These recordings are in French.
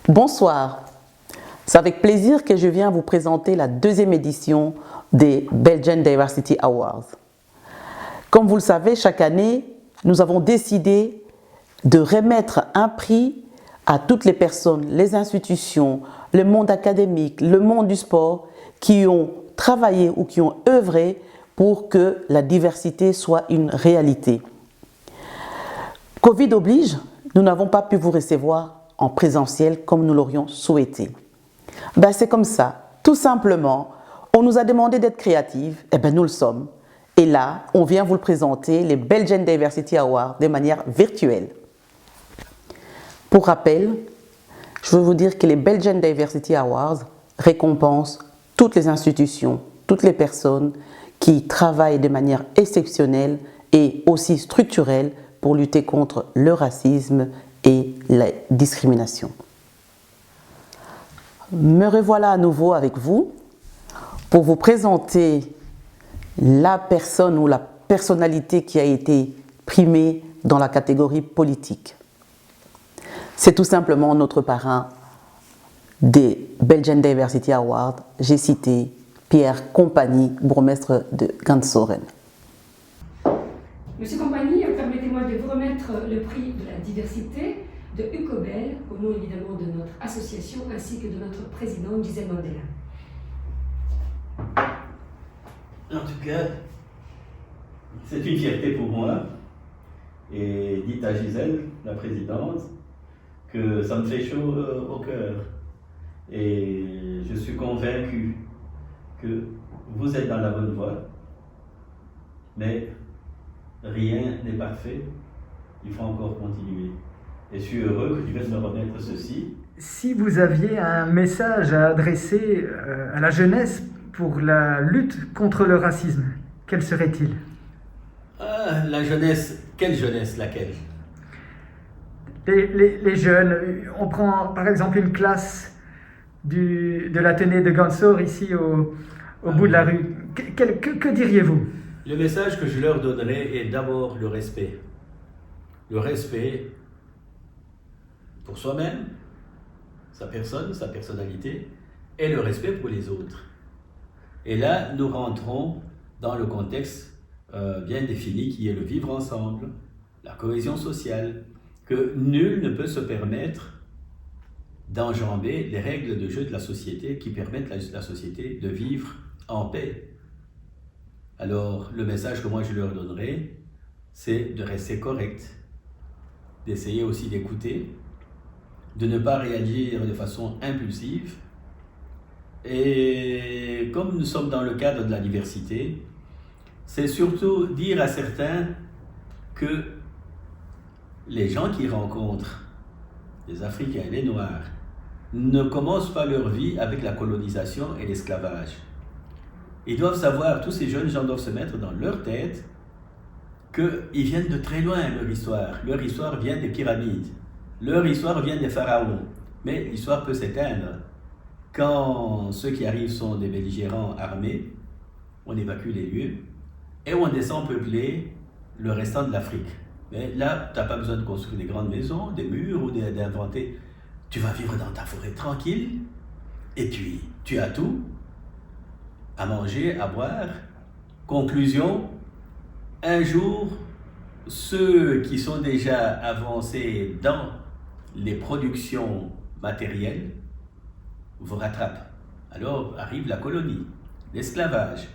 Bonsoir, c'est avec plaisir que je viens vous présenter la deuxième édition des Belgian Diversity Awards. Comme vous le savez, chaque année, nous avons décidé de remettre un prix à toutes les personnes, les institutions, le monde académique, le monde du sport qui ont travaillé ou qui ont œuvré pour que la diversité soit une réalité. Covid oblige, nous n'avons pas pu vous recevoir en présentiel comme nous l'aurions souhaité. C'est comme ça, tout simplement, on nous a demandé d'être créatifs, nous le sommes. Et là, on vient vous le présenter, les Belgian Diversity Awards, de manière virtuelle. Pour rappel, je veux vous dire que les Belgian Diversity Awards récompensent toutes les institutions, toutes les personnes qui travaillent de manière exceptionnelle et aussi structurelle pour lutter contre le racisme et la discrimination. Me revoilà à nouveau avec vous pour vous présenter la personne ou la personnalité qui a été primée dans la catégorie politique. C'est tout simplement notre parrain des Belgian Diversity Awards. J'ai cité Pierre Compagnie, bourgmestre de Gantsoren. Monsieur Compagnie, permettez-moi de vous remettre le prix de la diversité de UCOBEL, au nom évidemment de notre association ainsi que de notre présidente Gisèle Mandela. En tout cas, c'est une fierté pour moi, et dites à Gisèle, la présidente, que ça me fait chaud au cœur. Et je suis convaincu que vous êtes dans la bonne voie, mais rien n'est parfait, il faut encore continuer. Et je suis heureux que tu viennes me remettre ceci. Si vous aviez un message à adresser à la jeunesse pour la lutte contre le racisme, quel serait-il ? La jeunesse, quelle jeunesse, laquelle ? Les jeunes, on prend par exemple une classe de l'Athénée de Gansor ici au bout de la rue. Que diriez-vous ? Le message que je leur donnerai est d'abord le respect. Le respect pour soi-même, sa personne, sa personnalité, et le respect pour les autres. Et là, nous rentrons dans le contexte bien défini qui est le vivre ensemble, la cohésion sociale, que nul ne peut se permettre d'enjamber les règles de jeu de la société qui permettent à la société de vivre en paix. Alors, le message que moi je leur donnerai, c'est de rester correct, d'essayer aussi d'écouter, de ne pas réagir de façon impulsive. Et comme nous sommes dans le cadre de la diversité, c'est surtout dire à certains que les gens qui rencontrent, les Africains et les Noirs, ne commencent pas leur vie avec la colonisation et l'esclavage. Ils doivent savoir, tous ces jeunes gens doivent se mettre dans leur tête qu'ils viennent de très loin, leur histoire. Leur histoire vient des pyramides. Leur histoire vient des pharaons. Mais l'histoire peut s'éteindre. Quand ceux qui arrivent sont des belligérants armés, on évacue les lieux et on descend peupler le restant de l'Afrique. Mais là, tu n'as pas besoin de construire des grandes maisons, des murs ou d'inventer. Tu vas vivre dans ta forêt tranquille et puis tu as tout. À manger, à boire. Conclusion, un jour, ceux qui sont déjà avancés dans les productions matérielles vous rattrapent. Alors arrive la colonie, l'esclavage.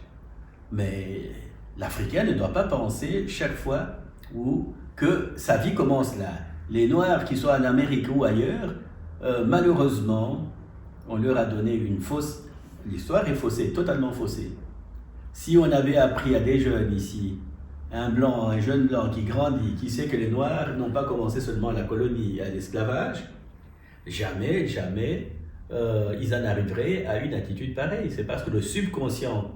Mais l'Africain ne doit pas penser chaque fois que sa vie commence là. Les Noirs qui sont en Amérique ou ailleurs, malheureusement, on leur a donné une fausse... L'histoire est faussée, totalement faussée. Si on avait appris à des jeunes ici, un jeune blanc qui grandit, qui sait que les Noirs n'ont pas commencé seulement à la colonie et à l'esclavage, jamais ils en arriveraient à une attitude pareille. C'est parce que le subconscient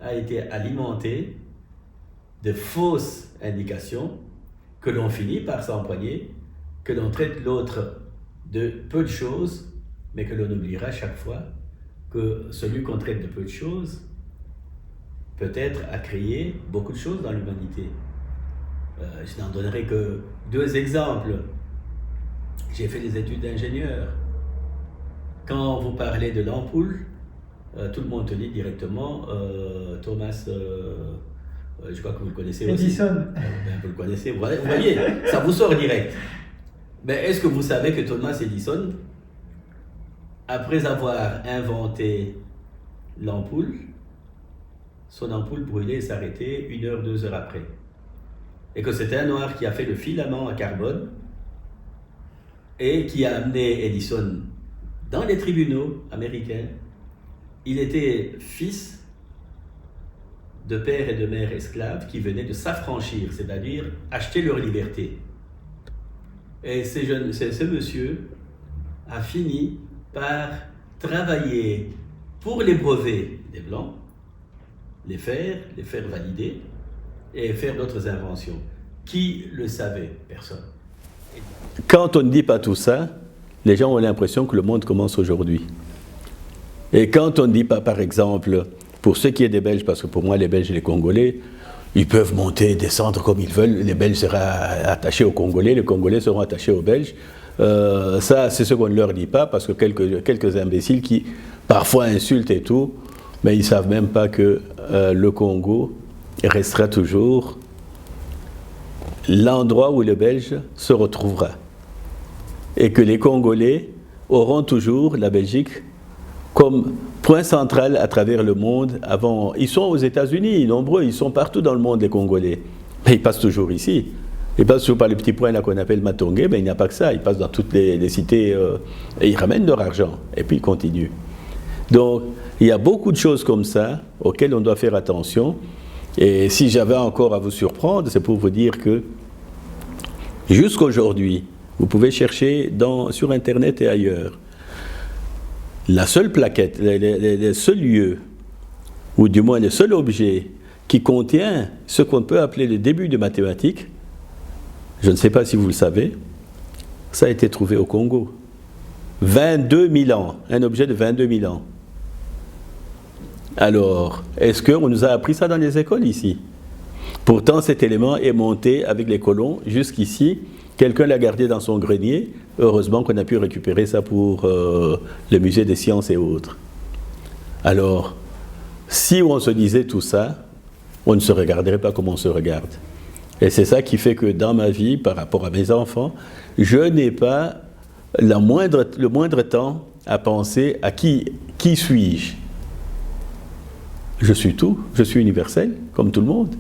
a été alimenté de fausses indications que l'on finit par s'empoigner, que l'on traite l'autre de peu de choses, mais que l'on oubliera chaque fois que celui qu'on traite de peu de choses, peut-être a créé beaucoup de choses dans l'humanité. Je n'en donnerai que 2 exemples. J'ai fait des études d'ingénieur. quand vous parlez de l'ampoule, tout le monde te dit directement Thomas, je crois que vous le connaissez aussi. Edison. Ben, vous le connaissez, vous voyez, ça vous sort direct. Mais est-ce que vous savez que Thomas Edison, après avoir inventé l'ampoule, son ampoule brûlait et s'arrêtait 1 heure, 2 heures après. Et que c'était un noir qui a fait le filament à carbone et qui a amené Edison dans les tribunaux américains. Il était fils de père et de mère esclaves qui venaient de s'affranchir, c'est-à-dire acheter leur liberté. Et ce monsieur a fini par travailler pour les brevets des Blancs, les faire valider et faire d'autres inventions. Qui le savait? Personne. Quand on ne dit pas tout ça, les gens ont l'impression que le monde commence aujourd'hui. Et quand on ne dit pas, par exemple, pour ce qui est des Belges, parce que pour moi les Belges et les Congolais, ils peuvent monter et descendre comme ils veulent, les Belges seront attachés aux Congolais, les Congolais seront attachés aux Belges. Ça, c'est ce qu'on ne leur dit pas, parce que quelques imbéciles qui parfois insultent et tout, mais ils ne savent même pas que le Congo restera toujours l'endroit où le Belge se retrouvera. Et que les Congolais auront toujours la Belgique comme point central à travers le monde. Ils sont aux États-Unis, nombreux, ils sont partout dans le monde, les Congolais. Mais ils passent toujours ici. Ils passent toujours par les petits points là qu'on appelle Matongé, mais il n'y a pas que ça. Ils passent dans toutes les cités et ils ramènent leur argent. Et puis ils continuent. Donc, il y a beaucoup de choses comme ça auxquelles on doit faire attention. Et si j'avais encore à vous surprendre, c'est pour vous dire que jusqu'aujourd'hui, vous pouvez chercher sur Internet et ailleurs. La seule plaquette, le seul lieu, ou du moins le seul objet qui contient ce qu'on peut appeler le début de mathématiques, je ne sais pas si vous le savez, ça a été trouvé au Congo. 22 000 ans, un objet de 22 000 ans. Alors, est-ce qu'on nous a appris ça dans les écoles ici? Pourtant, cet élément est monté avec les colons jusqu'ici. Quelqu'un l'a gardé dans son grenier. Heureusement qu'on a pu récupérer ça pour le musée des sciences et autres. Alors, si on se disait tout ça, on ne se regarderait pas comme on se regarde. Et c'est ça qui fait que dans ma vie, par rapport à mes enfants, je n'ai pas le moindre temps à penser à qui suis-je. Je suis tout, je suis universel, comme tout le monde.